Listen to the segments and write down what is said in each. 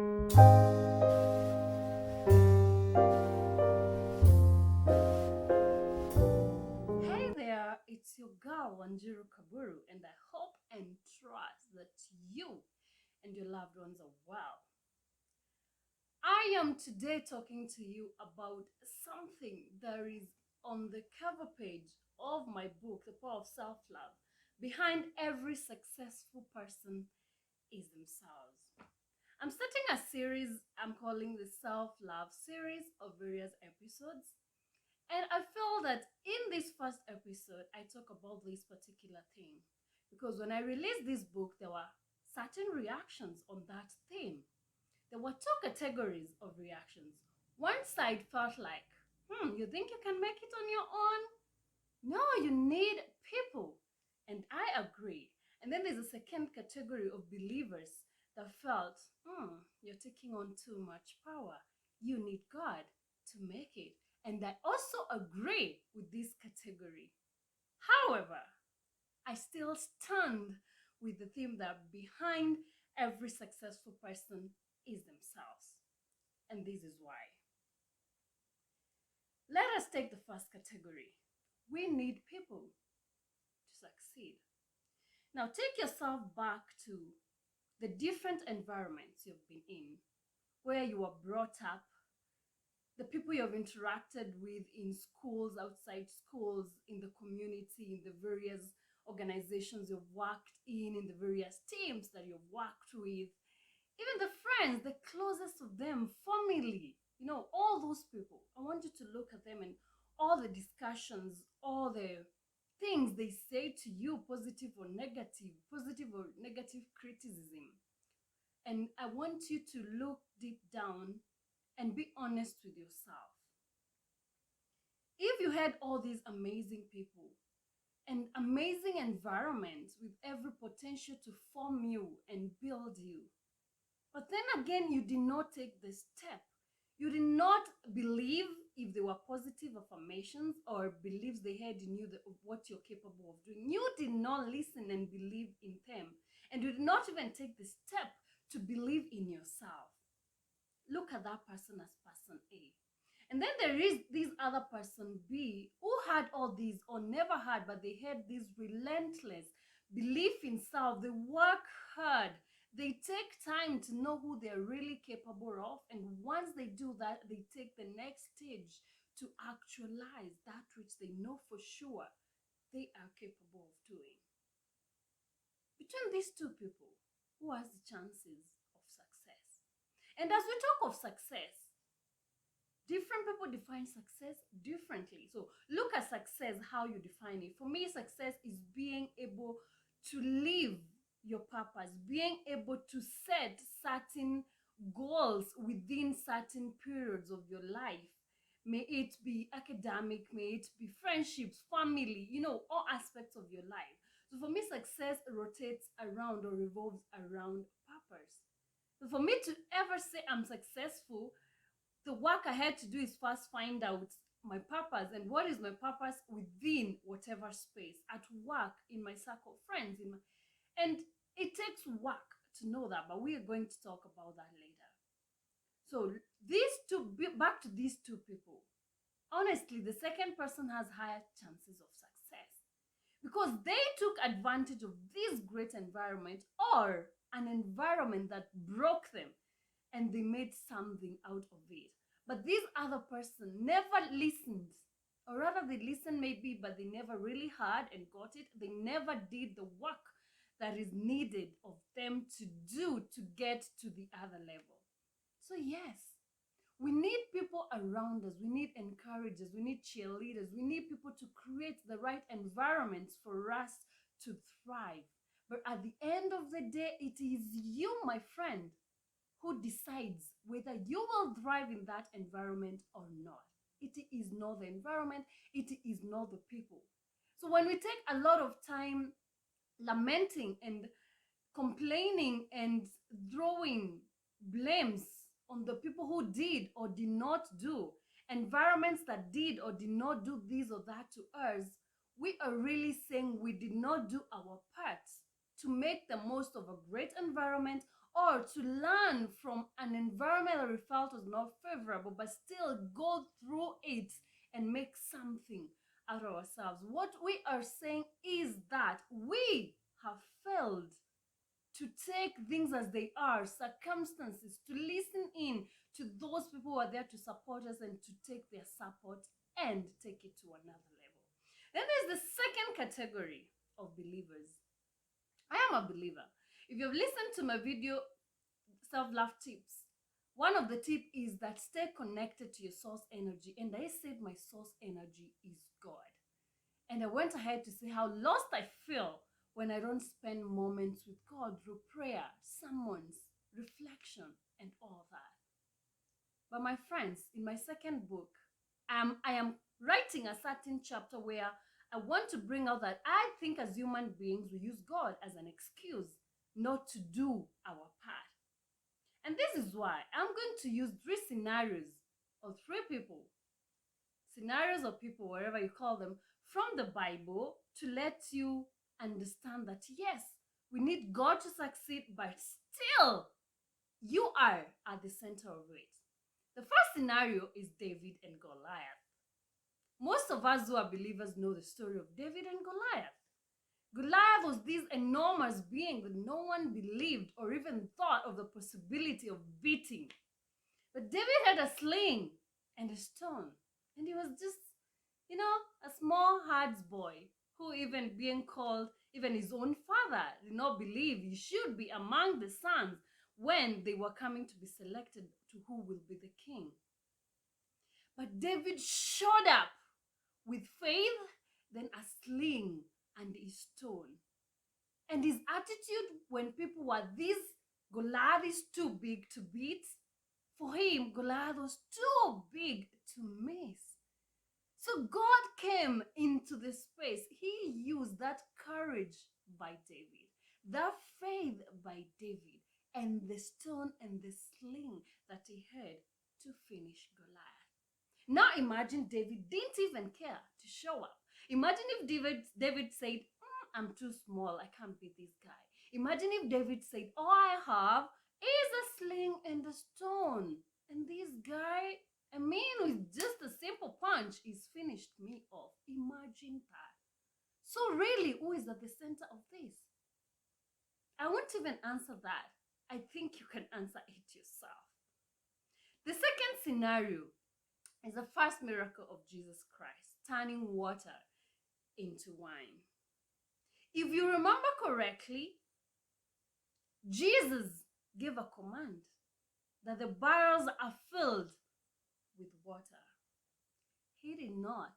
Hey there, it's your girl Wanjiru Kaburu, and I hope and trust that you and your loved ones are well. I am today talking to you about something that is on the cover page of my book, The Power of Self Love. Behind every successful person is themselves. I'm starting a series I'm calling the Self Love series of various episodes. And I feel that in this first episode, I talk about this particular thing because when I released this book, there were certain reactions on that theme. There were two categories of reactions. One side felt like, you think you can make it on your own? No, you need people. And I agree. And then there's a second category of believers that felt, you're taking on too much power. You need God to make it. And I also agree with this category. However, I still stand with the theme that behind every successful person is themselves. And this is why. Let us take the first category. We need people to succeed. Now, take yourself back to the different environments you've been in, where you were brought up, the people you've interacted with in schools, outside schools, in the community, in the various organizations you've worked in the various teams that you've worked with, even the friends, the closest of them, family, all those people. I want you to look at them and all the discussions, all the things they say to you, positive or negative criticism. And I want you to look deep down and be honest with yourself. If you had all these amazing people and amazing environments with every potential to form you and build you, but then again, you did not take the step. You did not believe if they were positive affirmations or beliefs they had in you of what you're capable of doing. You did not listen and believe in them. And you did not even take the step to believe in yourself. Look at that person as person A. And then there is this other person B who had all these or never had, but they had this relentless belief in self. They work hard. They take time to know who they're really capable of. And once they do that, they take the next stage to actualize that which they know for sure they are capable of doing. Between these two people, who has the chances of success? And as we talk of success, different people define success differently. So look at success, how you define it. For me, success is being able to live your purpose, being able to set certain goals within certain periods of your life. May it be academic, may it be friendships, family, all aspects of your life. So for me, success rotates around or revolves around purpose. So for me to ever say I'm successful, the work I had to do is first find out my purpose and what is my purpose within whatever space, at work, in my circle of friends, and it takes work to know that, but we are going to talk about that later. So back to these two people. Honestly, the second person has higher chances of success because they took advantage of this great environment or an environment that broke them and they made something out of it. But this other person never listened, or rather, they listened maybe, but they never really heard and got it. They never did the work that is needed of them to do to get to the other level. So, yes, we need people around us. We need encouragers. We need cheerleaders. We need people to create the right environments for us to thrive. But at the end of the day, it is you, my friend, who decides whether you will thrive in that environment or not. It is not the environment, it is not the people. So when we take a lot of time lamenting and complaining and throwing blames on the people who did or did not do, environments that did or did not do this or that to us, we are really saying we did not do our part to make the most of a great environment or to learn from an environment that we felt was not favorable, but still go through it and make something out of ourselves. What we are saying is that we have failed to take things as they are, circumstances, to listen in to those people who are there to support us and to take their support and take it to another level. Then there's the second category of believers. I am a believer. If you've listened to my video, self-love tips, one of the tips is that stay connected to your source energy. And I said my source energy is God. And I went ahead to say how lost I feel when I don't spend moments with God through prayer, sermons, reflection, and all that. But my friends, in my second book, I am writing a certain chapter where I want to bring out that I think as human beings, we use God as an excuse not to do our part. And this is why I'm going to use three scenarios of three people, scenarios of people, wherever you call them, from the Bible to let you understand that yes, we need God to succeed, but still you are at the center of it. The first scenario is David and Goliath. Most of us who are believers know the story of David and Goliath. Goliath was this enormous being that no one believed or even thought of the possibility of beating. But David had a sling and a stone, and he was just, a small herds boy who, even being called, even his own father did not believe he should be among the sons when they were coming to be selected to who will be the king. But David showed up with faith, then a sling and a stone. And his attitude when people were, this Goliath is too big to beat, for him, Goliath was too big to miss. So God came into this space. He used that courage by David, that faith by David, and the stone and the sling that he had to finish Goliath. Now imagine David didn't even care to show up. Imagine if David said, I'm too small, I can't beat this guy. Imagine if David said, all I have is a sling and a stone. And this guy, with just a simple punch, he's finished me off. Imagine that. So really, who is at the center of this? I won't even answer that. I think you can answer it yourself. The second scenario is the first miracle of Jesus Christ, turning water into wine. If you remember correctly, Jesus gave a command that the barrels are filled with water. He did not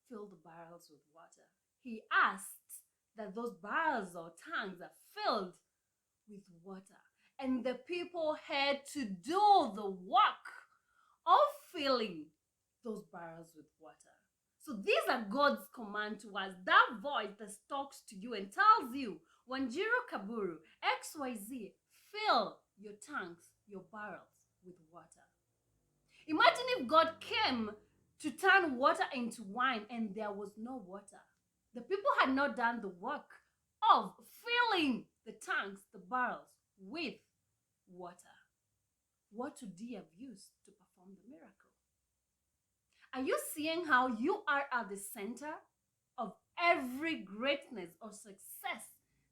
fill the barrels with water. He asked that those barrels or tanks are filled with water. And the people had to do the work of filling those barrels with water. So these are God's command to us. That voice that talks to you and tells you, Wanjiro Kaburu, XYZ, fill your tanks, your barrels with water. Imagine if God came to turn water into wine and there was no water. The people had not done the work of filling the tanks, the barrels, with water. What would he have used to perform the miracle? Are you seeing how you are at the center of every greatness or success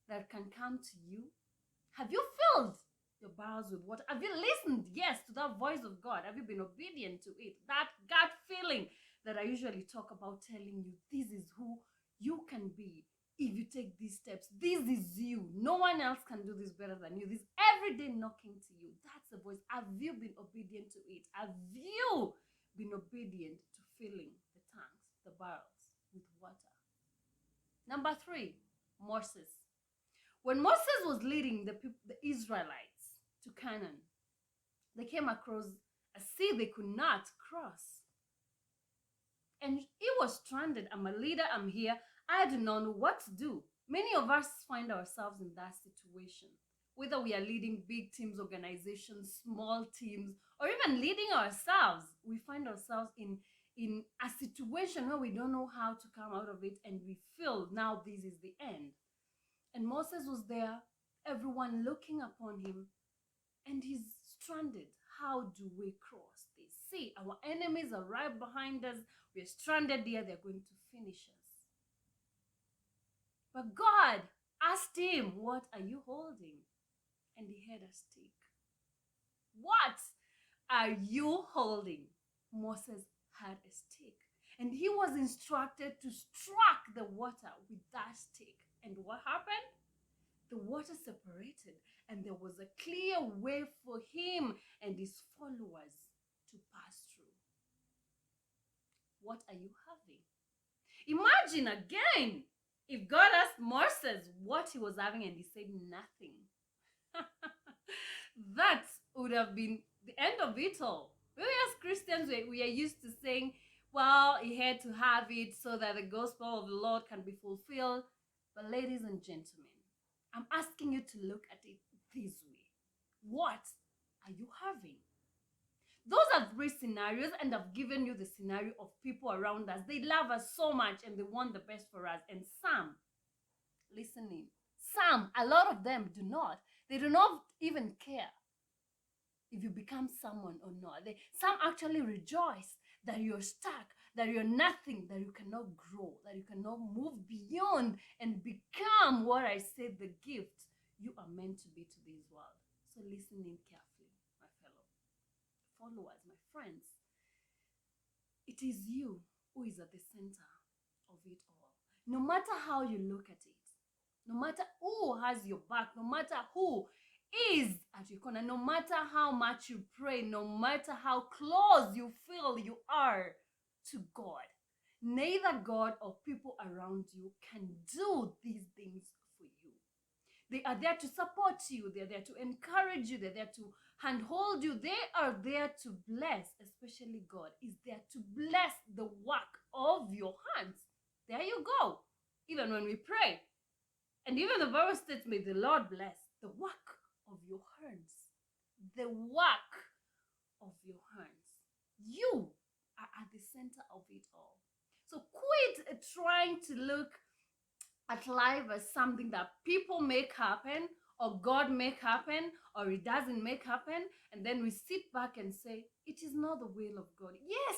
that can come to you? Have you filled your barrels with water? Have you listened, yes, to that voice of God? Have you been obedient to it? That gut feeling that I usually talk about, telling you this is who you can be if you take these steps. This is you. No one else can do this better than you. This every day knocking to you. That's the voice. Have you been obedient to it? Have you been obedient to filling the tanks, the barrels, with water? Number 3, Moses. When Moses was leading the Israelites to Canaan, they came across a sea they could not cross. And he was stranded. I'm a leader, I'm here. I do not know what to do. Many of us find ourselves in that situation. Whether we are leading big teams, organizations, small teams, or even leading ourselves, we find ourselves in a situation where we don't know how to come out of it, and we feel now this is the end. And Moses was there, everyone looking upon him, and he's stranded. How do we cross this? See, our enemies are right behind us. We're stranded here. They're going to finish us. But God asked him, "What are you holding?" And he had a stick. "What are you holding?" Moses had a stick. And he was instructed to strike the water with that stick. And what happened? The water separated, and there was a clear way for him and his followers to pass through. What are you having? Imagine again if God asked Moses what he was having and he said nothing. That would have been the end of it all. We as Christians, we are used to saying, well, he had to have it so that the gospel of the Lord can be fulfilled. But ladies and gentlemen, I'm asking you to look at it this way. What are you having? Those are 3 scenarios, and I've given you the scenario of people around us. They love us so much and they want the best for us. And some, listen in, some, a lot of them do not. They do not even care if you become someone or not. Some actually rejoice that you're stuck, that you're nothing, that you cannot grow, that you cannot move beyond and become what I said, the gift you are meant to be to this world. So listen in carefully, my fellow followers, my friends. It is you who is at the center of it all. No matter how you look at it, no matter who has your back, no matter who is at your corner, no matter how much you pray, no matter how close you feel you are to God, neither God or people around you can do these things for you. They are there to support you. They're there to encourage you. They're there to handhold you. They are there to bless, especially God is there to bless the work of your hands. There you go. Even when we pray, and even the Bible states, may the Lord bless the work of your hands. The work of your hands. You are at the center of it all. So quit trying to look at life as something that people make happen, or God make happen, or it doesn't make happen, and then we sit back and say, it is not the will of God. Yes,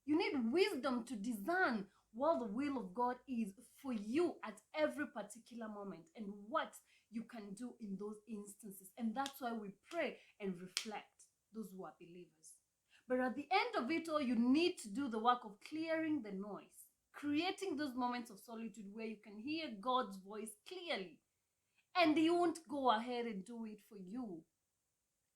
you need wisdom to discern what the will of God is for you at every particular moment and what you can do in those instances. And that's why we pray and reflect, those who are believers. But at the end of it all, you need to do the work of clearing the noise, creating those moments of solitude where you can hear God's voice clearly. And he won't go ahead and do it for you.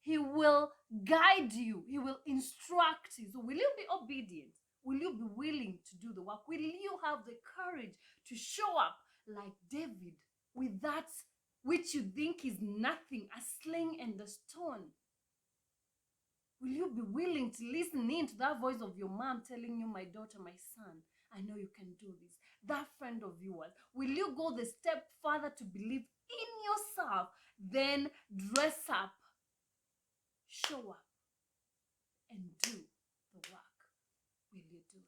He will guide you. He will instruct you. So will you be obedient? Will you be willing to do the work? Will you have the courage to show up like David with that which you think is nothing, a sling and a stone? Will you be willing to listen in to that voice of your mom telling you, my daughter, my son, I know you can do this? That friend of yours. Will you go the step further to believe in yourself, then dress up, show up, and do the work? Will you do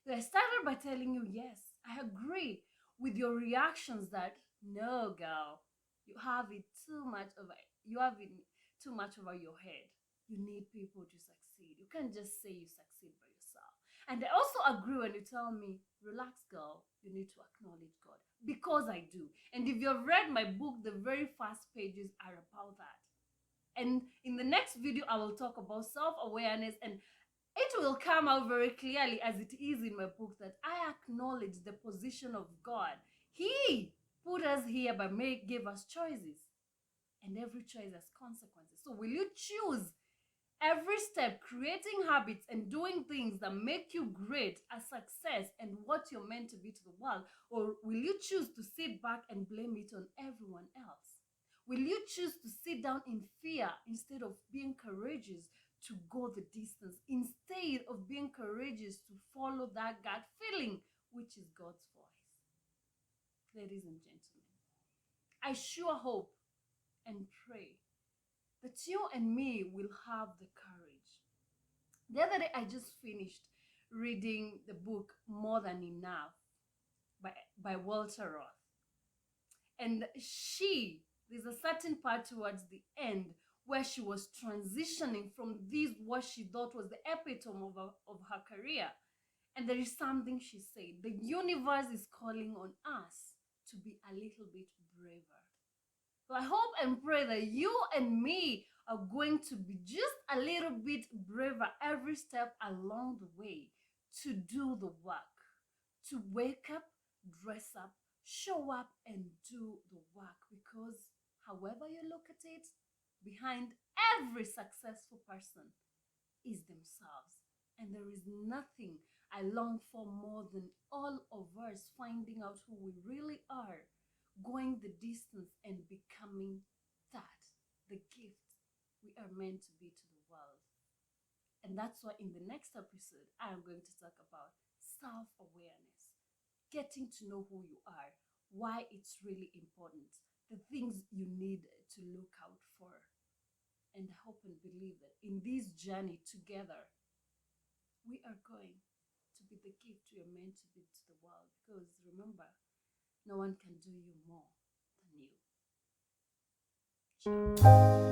that? So I started by telling you, yes, I agree with your reactions that, no, girl, you have it too much over, you have it too much over your head. You need people to succeed. You can't just say you succeed by yourself. And I also agree when you tell me, relax, girl, you need to acknowledge God. Because I do. And if you've read my book, the very first pages are about that. And in the next video, I will talk about self-awareness, and it will come out very clearly, as it is in my book, that I acknowledge the position of God. He put us here but gave us choices. And every choice has consequences. So will you choose every step, creating habits and doing things that make you great, a success, and what you're meant to be to the world? Or will you choose to sit back and blame it on everyone else? Will you choose to sit down in fear instead of being courageous to go the distance, instead of being courageous to follow that gut feeling, which is God's voice? Ladies and gentlemen, I sure hope and pray that you and me will have the courage. The other day, I just finished reading the book More Than Enough by Walter Roth. And she There's a certain part towards the end where she was transitioning from this, what she thought was the epitome of her career. And there is something she said: the universe is calling on us to be a little bit braver. So I hope and pray that you and me are going to be just a little bit braver every step along the way, to do the work, to wake up, dress up, show up, and do the work. Because however you look at it, behind every successful person is themselves. And there is nothing I long for more than all of us finding out who we really are, going the distance, and becoming that, the gift we are meant to be to the world. And that's why in the next episode, I am going to talk about self awareness, getting to know who you are, why it's really important, the things you need to look out for. And hope and believe that in this journey together, we are going to be the gift we are meant to be to the world. Because remember, no one can do you more than you. Ciao.